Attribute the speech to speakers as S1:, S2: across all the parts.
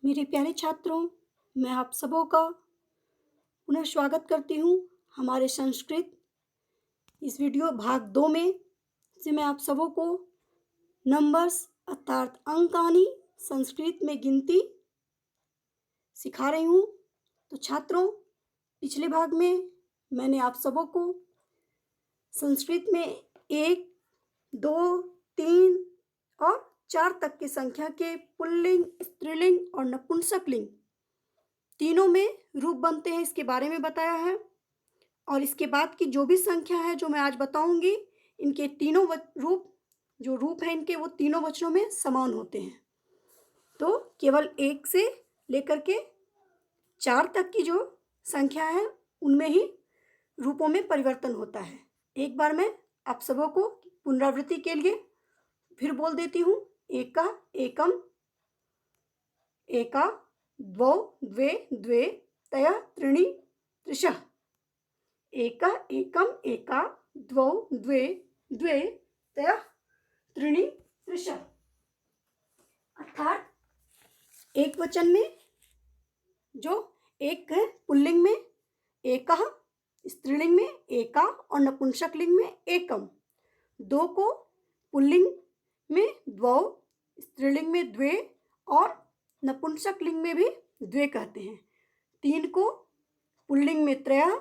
S1: मेरे प्यारे छात्रों, मैं आप सबों का पुनः स्वागत करती हूँ हमारे संस्कृत इस वीडियो भाग 2 में से मैं आप सबों को नंबर्स अर्थात अंकानी संस्कृत में गिनती सिखा रही हूँ। तो छात्रों, पिछले भाग में मैंने आप सबों को संस्कृत में 1, 2, 3 और 4 तक की संख्या के पुल्लिंग, स्त्रीलिंग और नपुंसकलिंग तीनों में रूप बनते हैं इसके बारे में बताया है। और इसके बाद की जो भी संख्या है जो मैं आज बताऊंगी, इनके तीनों रूप है इनके वो तीनों वचनों में समान होते हैं। तो केवल 1 से लेकर के 4 तक की जो संख्या है उनमें ही रूपों में परिवर्तन होता है। एक बार मैं आप सबों को पुनरावृत्ति के लिए फिर बोल देती हूँ। एका एकम एका द्वौ द्वे द्वे तय त्रीणि त्रिशः। एका एकम एका द्वौ द्वे द्वे तय त्रीणि त्रिशः। अर्थात एक वचन में जो एक है पुल्लिंग में एकः, स्त्रीलिंग में एका और नपुंसकलिंग में एकम। 2 को पुल्लिंग में द्वौ, स्त्रीलिंग में द्वे और नपुंसकलिंग में भी द्वे कहते हैं। 3 को पुल्लिंग में त्रयः,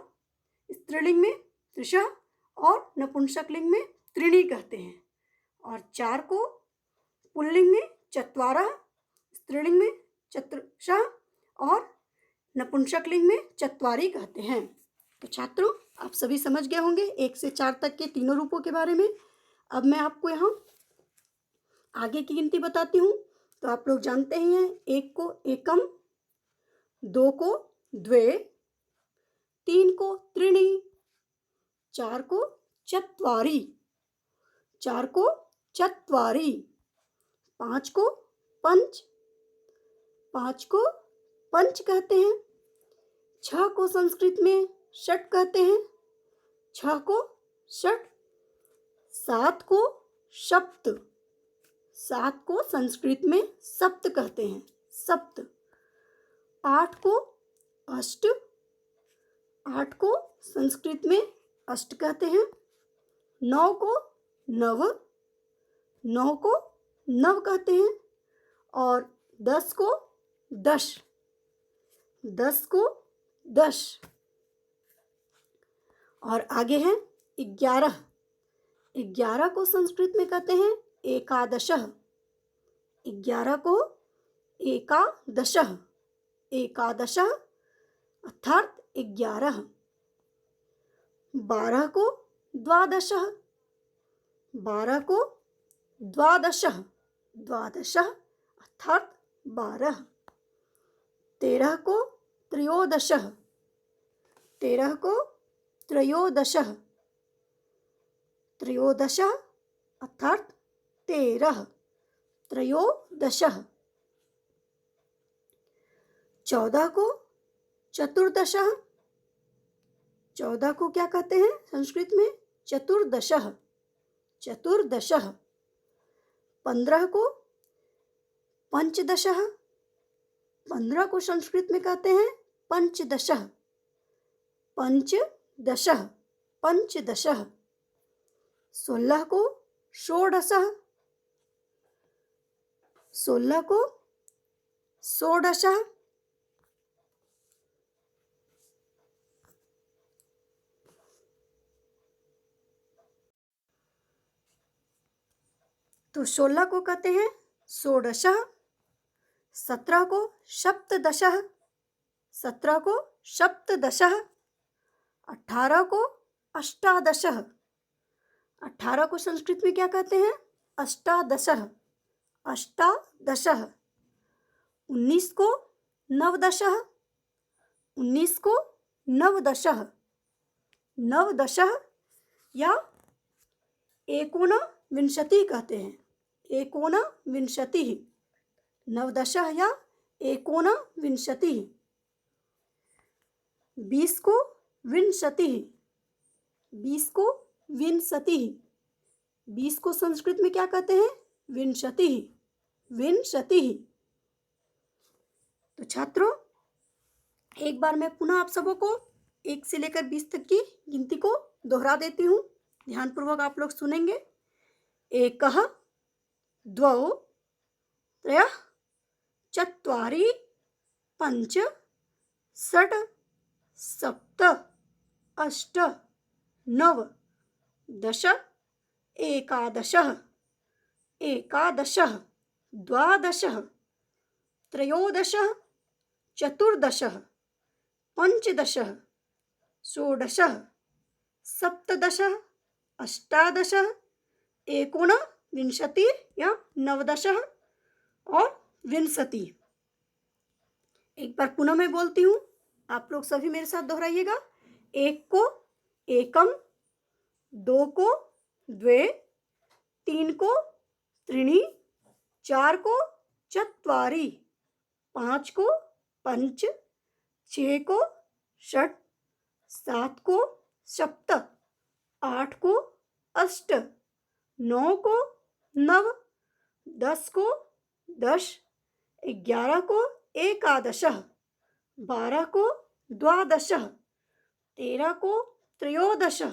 S1: स्त्रीलिंग में त्रिशः और नपुंसकलिंग में त्रीणि कहते हैं। और 4 को पुल्लिंग में चत्वारः, स्त्रीलिंग में चतुर्शः और नपुंसकलिंग में चत्वारि कहते हैं। तो छात्रों, आप सभी समझ गए होंगे 1 से 4 तक के तीनों रूपों के बारे में। अब मैं आपको यहाँ आगे की गिनती बताती हूँ। तो आप लोग जानते ही हैं, 1 को एकम, 2 को द्वे, 3 को त्रीणि, 4 को चत्वारि, 4 को चत्वारि, 5 को पंच, 5 को पंच कहते हैं। 6 को संस्कृत में षट कहते हैं, 6 को षट। 7 को सप्त, 7 को संस्कृत में सप्त कहते हैं, सप्त। 8 को अष्ट, 8 को संस्कृत में अष्ट कहते हैं। 9 को नव, 9 को नव कहते हैं। और 10 को दश, 10 को दश। और आगे है 11, 11 को संस्कृत में कहते हैं एकादशः, 11 को एकादशः, एकादशः अर्थात 11। 12 को द्वादशः, 12 को द्वादशः, द्वादशः अर्थात 12। 13 को त्रयोदशः, 13 को त्रयोदशः, त्रयोदशः अर्थात 13, त्रयोदशः। 14 को चतुर्दशः, 14 को क्या कहते हैं संस्कृत में? चतुर्दशः, चतुर्दशः। 15 को पंचदशः, 15 को संस्कृत में कहते हैं पंचदशः, पंचदशः, पंचदशः। 16 को षोडशः, 16 को षोडशः। तो 16 को कहते हैं षोडशः। 17 को सप्तदशः, 17 को सप्तदशः। 18 को अष्टादशः, 18 को संस्कृत में क्या कहते हैं? अष्टादशः, अष्टादशः। 19 को नवदशः, 19 को नवदशः, नवदशः या एकोनविंशतिः कहते हैं, एकोनविंशतिः, नवदशः या एकोनविंशतिः। 20 को विंशतिः, 20 को विंशतिः, 20 को संस्कृत में क्या कहते हैं? विंशतिः, विंशतिः। तो छात्रों, एक बार मैं पुनः आप सबों को 1 से लेकर 20 तक की गिनती को दोहरा देती हूँ। ध्यानपूर्वक आप लोग सुनेंगे। एकः, द्वौ, त्रयः, चत्वारि, पञ्च, षट्, सप्त, अष्ट, नव, दश, एकादशः, एकादशः, द्वादशः, त्रयोदशः, चतुर्दशः, पञ्चदशः, षोडशः, सप्तदशः, अष्टादशः, एकोनविंशतिः या नवदशः और विंशतिः। एक बार पुनः मैं बोलती हूँ, आप लोग सभी मेरे साथ दोहराइएगा। 1 को एकम, 2 को द्वे, 3 को त्रीणि, 4 को चत्वारि, 5 को पंच, 6 को षट्, 7 को सप्त, 8 को अष्ट, 9 को नव, 10 को दश, 11 को एकादशः, 12 को द्वादशः, 13 को त्रयोदशः,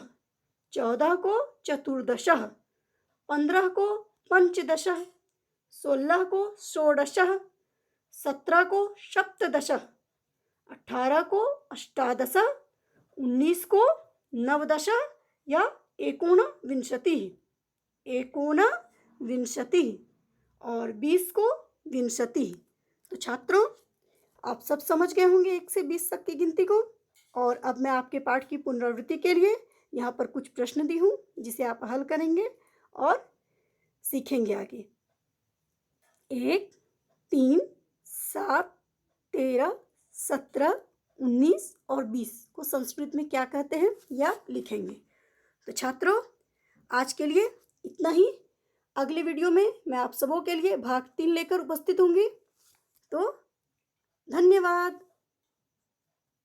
S1: 14 को चतुर्दशः, 15 को पंचदशः, 16 को षोडशः, 17 को सप्तदशः, 18 को अष्टादशः, 19 को नवदशः या एकोनविंशतिः, एकोनविंशतिः और 20 को विंशतिः। तो छात्रों, आप सब समझ गए होंगे 1 से 20 तक की गिनती को। और अब मैं आपके पाठ की पुनरावृत्ति के लिए यहाँ पर कुछ प्रश्न दी हूँ, जिसे आप हल करेंगे और सीखेंगे आगे। 1, 3, 7, 13, 17, 19 और 20 को संस्कृत में क्या कहते हैं या लिखेंगे। तो छात्रों, आज के लिए इतना ही। अगले वीडियो में मैं आप सबों के लिए भाग 3 लेकर उपस्थित होंगी। तो धन्यवाद।